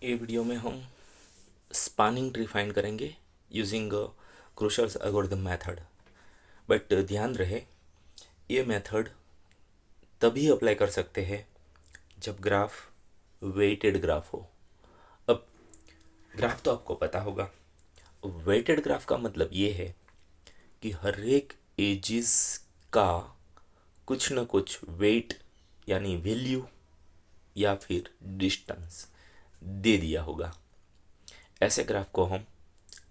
ये वीडियो में हम स्पानिंग ट्री फाइंड करेंगे यूजिंग क्रूशर्स एल्गोरिथम मेथड। बट ध्यान रहे, ये मेथड तभी अप्लाई कर सकते हैं जब ग्राफ वेटेड ग्राफ हो। अब ग्राफ तो आपको पता होगा। वेटेड ग्राफ का मतलब ये है कि हर एक एजिस का कुछ न कुछ वेट यानी वैल्यू या फिर डिस्टेंस दे दिया होगा। ऐसे ग्राफ को हम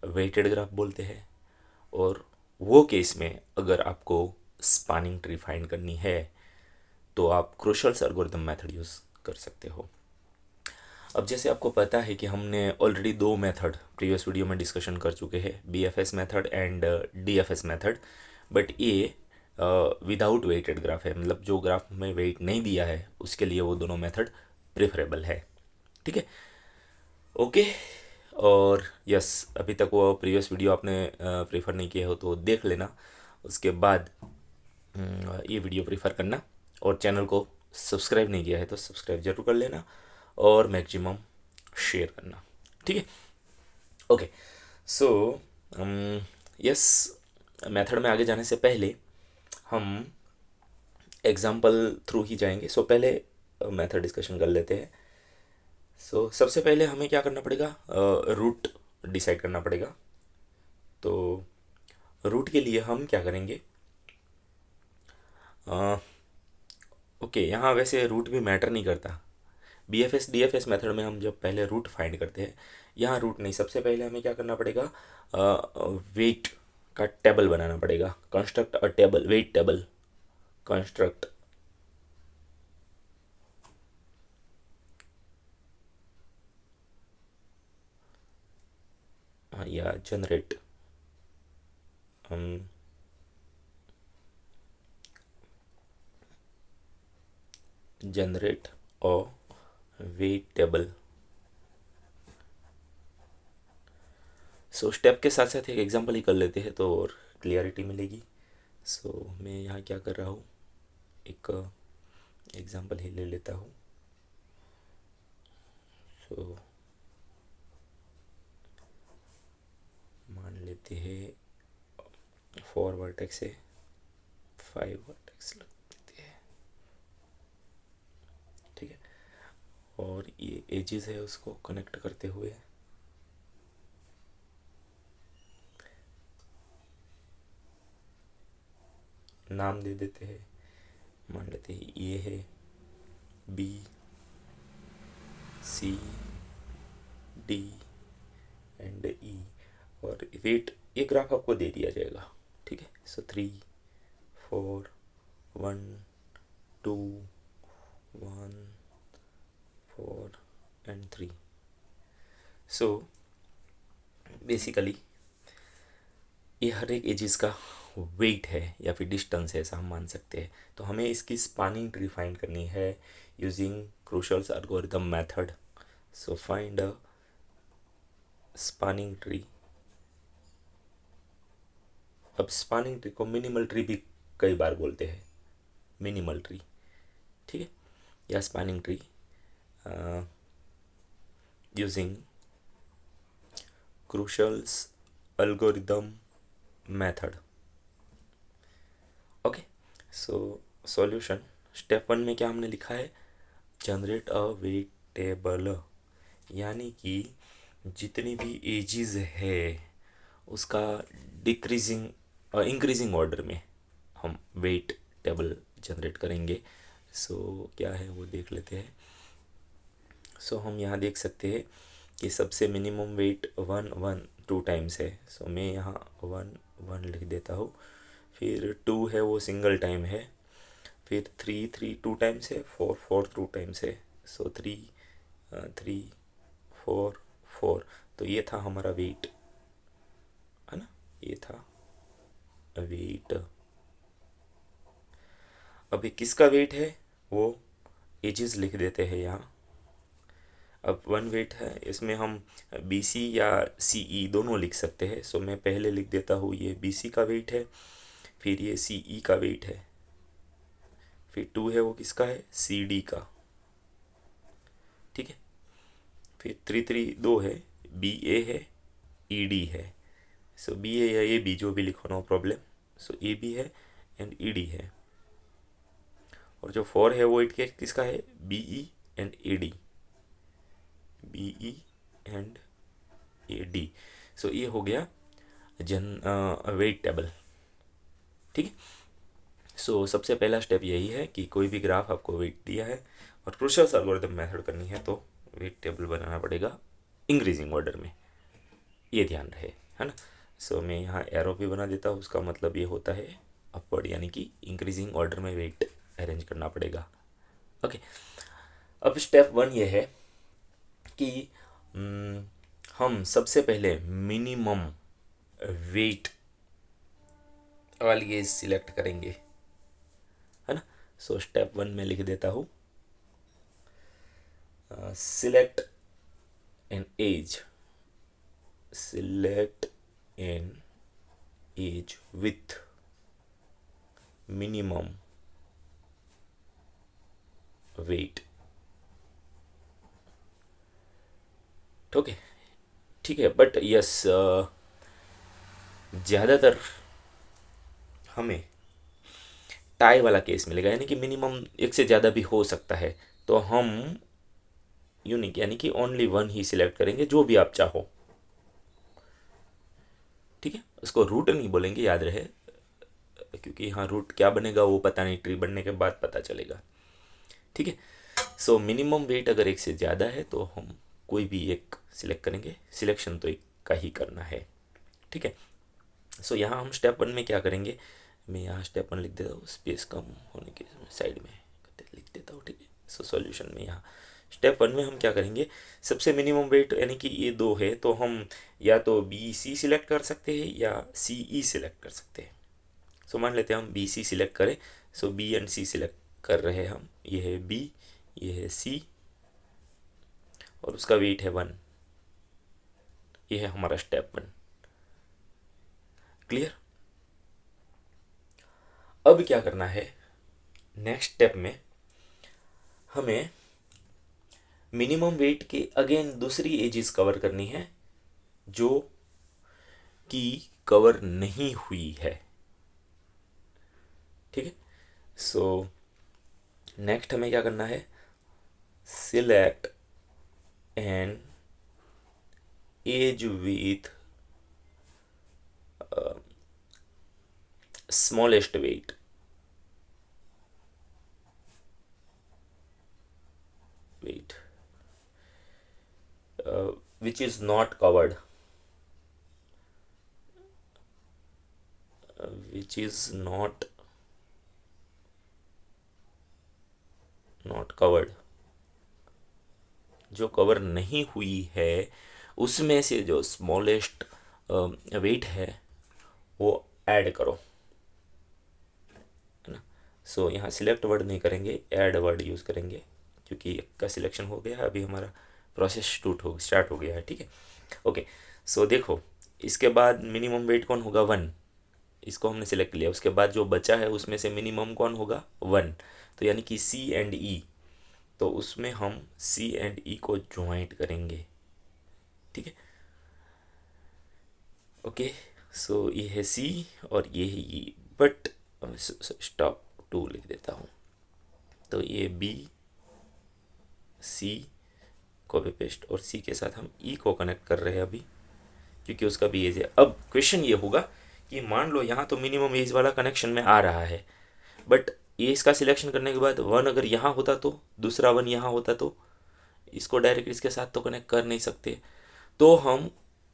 वेटेड ग्राफ बोलते हैं। और वो केस में अगर आपको स्पानिंग ट्री फाइंड करनी है तो आप क्रूशल्स एल्गोरिथम मेथड यूज़ कर सकते हो। अब जैसे आपको पता है कि हमने ऑलरेडी दो मेथड प्रीवियस वीडियो में डिस्कशन कर चुके हैं, BFS method and DFS method. But ये विदाउट वेटेड ग्राफ है, मतलब जो ग्राफ में वेट नहीं दिया है उसके लिए वो दोनों मेथड प्रेफरेबल है। ठीक है, ओके। और यस, अभी तक वो प्रीवियस वीडियो आपने प्रेफर नहीं किया हो तो देख लेना। उसके बाद ये वीडियो प्रेफर करना। और चैनल को सब्सक्राइब नहीं किया है तो सब्सक्राइब जरूर कर लेना और मैक्सिमम शेयर करना। ठीक है, ओके। सो यस, मेथड में आगे जाने से पहले हम एग्जाम्पल थ्रू ही जाएंगे। सो पहले मेथड डिस्कशन कर लेते हैं। सबसे पहले हमें क्या करना पड़ेगा, रूट डिसाइड करना पड़ेगा। तो रूट के लिए हम क्या करेंगे, ओके, यहाँ वैसे रूट भी मैटर नहीं करता। बीएफएस डीएफएस मेथड में हम जब पहले रूट फाइंड करते हैं, यहाँ रूट नहीं। सबसे पहले हमें क्या करना पड़ेगा, वेट का टेबल बनाना पड़ेगा। Construct a table, weight table, construct या generate generate a weight table. Step के साथ साथ एक एग्जांपल ही कर लेते हैं तो और क्लियरिटी मिलेगी। मैं यहाँ क्या कर रहा हूँ, एक एग्जांपल ही ले लेता हूँ। सो मान लेते हैं 4 वर्टेक्स है, 5 वर्टेक्स लगते हैं। ठीक है, और ये एजेस है उसको कनेक्ट करते हुए नाम दे देते हैं। मान लेते हैं ये है बी सी डी एंड ई। और वेट, ये ग्राफ आपको दे दिया जाएगा। ठीक है, 3 4 1 2 1 4 एंड 3। सो बेसिकली ये हर एक एजिस का वेट है या फिर डिस्टेंस है, ऐसा हम मान सकते हैं। तो हमें इसकी स्पानिंग ट्री फाइंड करनी है using Kruskal's algorithm method. Find a spanning tree. अब स्पानिंग ट्री को मिनिमल ट्री भी कई बार बोलते हैं, मिनिमल ट्री। ठीक है, या spanning tree using Kruskal's algorithm method. Okay, solution step 1 में क्या हमने लिखा है, जनरेट अ वेट टेबल। यानी कि जितनी भी एजिज है उसका डिक्रीजिंग इंक्रीजिंग ऑर्डर में हम वेट टेबल जनरेट करेंगे। क्या है वो देख लेते हैं। हम यहाँ देख सकते हैं कि सबसे मिनिमम वेट 1 1 2 टाइम्स है। मैं यहाँ 1 1 लिख देता हूँ। फिर 2 है वो सिंगल टाइम है। फिर 3 3 2 टाइम्स है। 4 4 2 टाइम्स है। 3 3 4 4। तो ये था हमारा वेट, है ना, ये था वेट। अभी किसका वेट है वो एजेस लिख देते हैं यहाँ। अब 1 वेट है, इसमें हम बी सी या सी ई दोनों लिख सकते हैं। मैं पहले लिख देता हूँ ये बी सी का वेट है, फिर ये सी ई का वेट है, फिर 2 है वो किसका है, सी डी का। ठीक है, फिर 3 3 2 है, बी ए है, ई डी है। सो बी ए या ए बी जो भी लिखो no problem. So A B है एंड ई डी है। और जो 4 है वो इट के किसका है, B E and A D, B E and A D. So ये हो गया वेट टेबल। ठीक है। सो सबसे पहला स्टेप यही है कि कोई भी ग्राफ आपको वेट दिया है और क्रुशियल एल्गोरिथम मेथड करनी है तो वेट टेबल बनाना पड़ेगा इंक्रीजिंग ऑर्डर में, ये ध्यान रहे, है ना। सो मैं यहाँ एरो भी बना देता हूँ, उसका मतलब ये होता है अपवर्ड, यानी कि इंक्रीजिंग ऑर्डर में वेट अरेंज करना पड़ेगा। ओके, अब स्टेप 1 ये है कि हम सबसे पहले मिनिमम वेट वाली एज सिलेक्ट करेंगे, है ना। सो स्टेप 1 में लिख देता हूँ select an edge, select an age with minimum weight। Okay, ठीक है। बट यस, ज़्यादातर हमें टाई वाला केस मिलेगा, यानी कि मिनिमम एक से ज़्यादा भी हो सकता है, तो हम यूनिक यानी कि ओनली 1 ही सिलेक्ट करेंगे, जो भी आप चाहो। ठीक है, उसको रूट नहीं बोलेंगे, याद रहे, क्योंकि यहाँ रूट क्या बनेगा वो पता नहीं, ट्री बनने के बाद पता चलेगा। ठीक है। सो मिनिमम वेट अगर एक से ज़्यादा है तो हम कोई भी एक सिलेक्ट करेंगे, सिलेक्शन तो एक का ही करना है। ठीक है। सो यहाँ हम स्टेप 1 में क्या करेंगे, मैं यहाँ स्टेप 1 लिख देता हूँ, स्पेस कम होने के साइड में लिख देता हूँ। ठीक है। सो सॉल्यूशन में यहाँ स्टेप 1 में हम क्या करेंगे, सबसे मिनिमम वेट यानी कि ये 2 है तो हम या तो बी सी सिलेक्ट कर सकते हैं या सी ई सिलेक्ट कर सकते हैं। सो मान लेते हैं हम बी सी सिलेक्ट करें। सो बी एंड सी सिलेक्ट कर रहे हैं हम, ये है बी, ये है सी, और उसका वेट है 1। ये है हमारा स्टेप 1। क्लियर। अब क्या करना है, नेक्स्ट स्टेप में हमें मिनिमम वेट के अगेन दूसरी एजेस कवर करनी है जो कि कवर नहीं हुई है। ठीक है। सो नेक्स्ट हमें क्या करना है, select an edge with smallest weight. which is not covered, which is not covered, जो कवर नहीं हुई है उसमें से जो स्मॉलेस्ट वेट है वो ऐड करो, है ना। सो यहाँ सिलेक्ट वर्ड नहीं करेंगे, ऐड वर्ड यूज़ करेंगे, क्योंकि एक का सिलेक्शन हो गया, अभी हमारा प्रोसेस स्टार्ट हो गया है। ठीक है। ओके। सो देखो, इसके बाद मिनिमम वेट कौन होगा, 1, इसको हमने सिलेक्ट लिया। उसके बाद जो बचा है उसमें से मिनिमम कौन होगा, 1, तो यानी कि सी एंड ई, तो उसमें हम सी एंड ई को ज्वाइंट करेंगे। ठीक है। ओके। सो ये है सी और ये है ई, बट स्टॉप 2 लिख देता हूँ, तो ये बी सी कॉपी पेस्ट, और सी के साथ हम ई को कनेक्ट कर रहे हैं अभी, क्योंकि उसका भी एज है। अब क्वेश्चन ये होगा कि मान लो यहाँ तो मिनिमम एज वाला कनेक्शन में आ रहा है, बट एज का सिलेक्शन करने के बाद 1 अगर यहाँ होता तो दूसरा 1 यहाँ होता, तो इसको डायरेक्ट इसके साथ तो कनेक्ट कर नहीं सकते, तो हम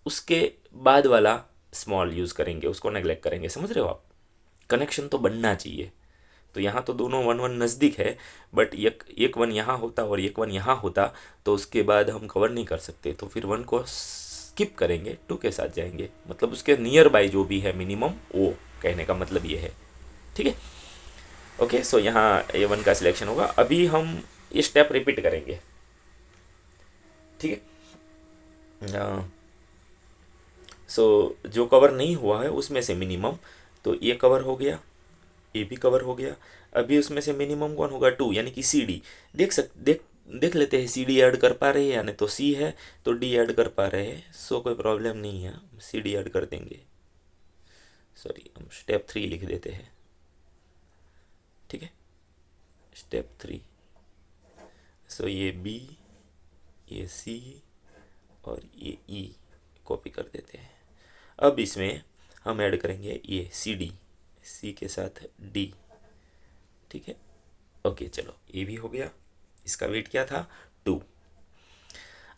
उसके बाद वाला स्मॉल यूज़ करेंगे, उसको नेग्लेक्ट करेंगे। समझ रहे हो आप, कनेक्शन तो बनना चाहिए। तो यहाँ तो दोनों 1 1 नज़दीक है, बट एक 1 यहाँ होता और एक 1 यहाँ होता तो उसके बाद हम कवर नहीं कर सकते, तो फिर 1 को स्किप करेंगे, 2 के साथ जाएंगे, मतलब उसके नियर बाय जो भी है मिनिमम, वो कहने का मतलब ये है। ठीक है। ओके। सो यहाँ A1 का सिलेक्शन होगा। अभी हम ये स्टेप रिपीट करेंगे। ठीक है। सो जो कवर नहीं हुआ है उसमें से मिनिमम, तो ये कवर हो गया, ये भी कवर हो गया। अभी उसमें से मिनिमम कौन होगा, 2, यानी कि सी डी। देख देख लेते हैं सी डी ऐड कर पा रहे हैं या नहीं, तो सी है तो डी ऐड कर पा रहे हैं, सो कोई प्रॉब्लम नहीं है, सी डी ऐड कर देंगे। सॉरी, हम स्टेप 3 लिख देते हैं, ठीक है। स्टेप 3, सो ये बी, ये सी और ये ई कॉपी कर देते हैं। अब इसमें हम ऐड करेंगे ये सी डी, सी के साथ डी, ठीक है। ओके चलो, ये भी हो गया। इसका वेट क्या था, 2।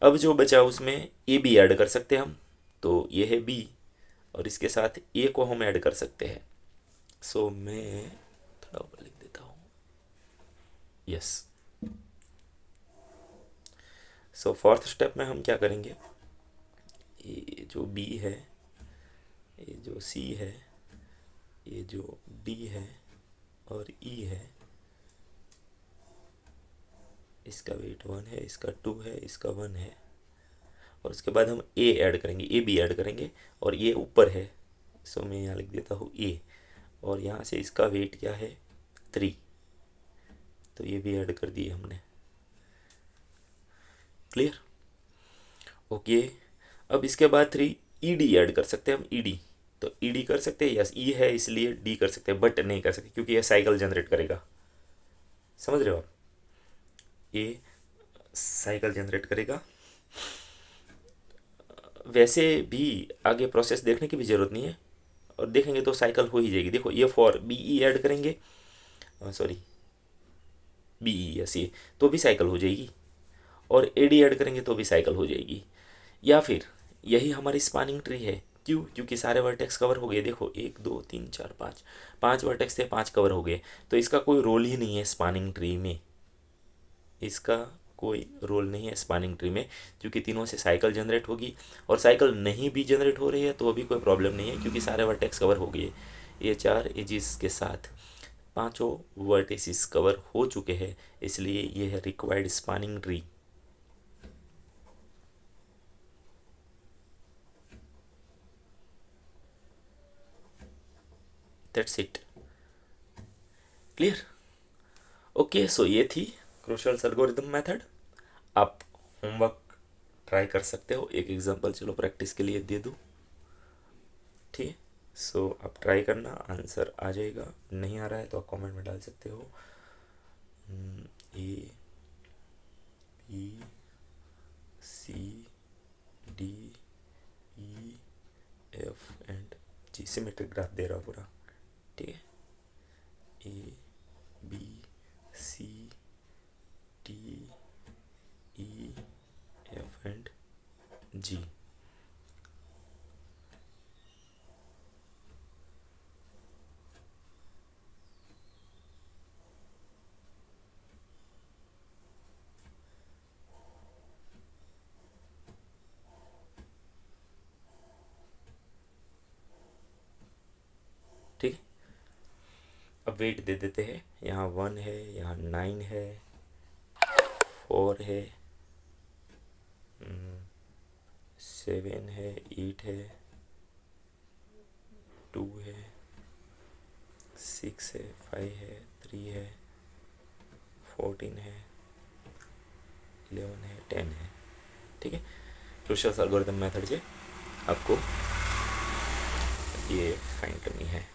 अब जो बचा उसमें ए बी ऐड कर सकते हैं हम, तो ये है बी और इसके साथ ए को हम ऐड कर सकते हैं। सो मैं थोड़ा ऊपर लिख देता हूँ, यस। सो फोर्थ स्टेप में हम क्या करेंगे, ये जो बी है, ये जो सी है, ये जो डी है और ई है, इसका वेट 1 है, इसका 2 है, इसका 1 है, और उसके बाद हम ए ऐड करेंगे, ए बी ऐड करेंगे, और ये ऊपर है, सो मैं यहाँ लिख देता हूँ ए, और यहाँ से इसका वेट क्या है, 3, तो ये भी ऐड कर दिए हमने। Clear, okay. अब इसके बाद 3 ई डी ऐड कर सकते हैं हम, ई डी, तो ई डी कर सकते हैं, यस ई है इसलिए डी कर सकते हैं, बट नहीं कर सकते क्योंकि ये साइकिल जनरेट करेगा, समझ रहे हो आप, ये साइकिल जनरेट करेगा। वैसे भी आगे प्रोसेस देखने की भी ज़रूरत नहीं है, और देखेंगे तो साइकिल हो ही जाएगी। देखो ये फॉर बी ई ऐड करेंगे, सॉरी बी ई यस ये, तो भी साइकिल हो जाएगी, और ए डी ऐड करेंगे तो भी साइकिल हो जाएगी। या फिर यही हमारी स्पानिंग ट्री है, क्यों, क्योंकि सारे वर्टेक्स कवर हो गए। देखो 1 2 3 4 5, 5 वर्टेक्स थे, 5 कवर हो गए, तो इसका कोई रोल ही नहीं है स्पानिंग ट्री में, इसका कोई रोल नहीं है स्पानिंग ट्री में, क्योंकि तीनों से साइकिल जनरेट होगी, और साइकिल नहीं भी जनरेट हो रही है तो अभी कोई प्रॉब्लम नहीं है क्योंकि सारे वर्टेक्स कवर हो गए। ये 4 एजिस के साथ 5 वर्टिसेस कवर हो चुके हैं, इसलिए ये है required spanning tree. That's it, clear, okay. So ये थी क्रूशियल एल्गोरिथम मेथड। आप होमवर्क ट्राई कर सकते हो, एक एग्जांपल चलो प्रैक्टिस के लिए दे दूँ, ठीक है। सो आप ट्राई करना, आंसर आ जाएगा, नहीं आ रहा है तो आप कमेंट में डाल सकते हो। A B C D E F and G, symmetric graph दे रहा पूरा, ठीक है। A B C D E F and G, ठीक है। अब वेट दे देते हैं, यहाँ 1 है, यहाँ 9 है, 4 है, 7 है, 8 है, 2 है, 6 है, 5 है, 3 है, 14 है, 11 है, 10 है, ठीक है। क्रूशियल एल्गोरिथम मेथड से आपको ये फाइंड करनी है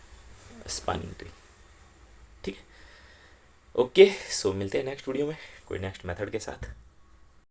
स्पानिंग ट्री, ठीक है। ओके, सो मिलते हैं नेक्स्ट वीडियो में कोई नेक्स्ट मेथड के साथ।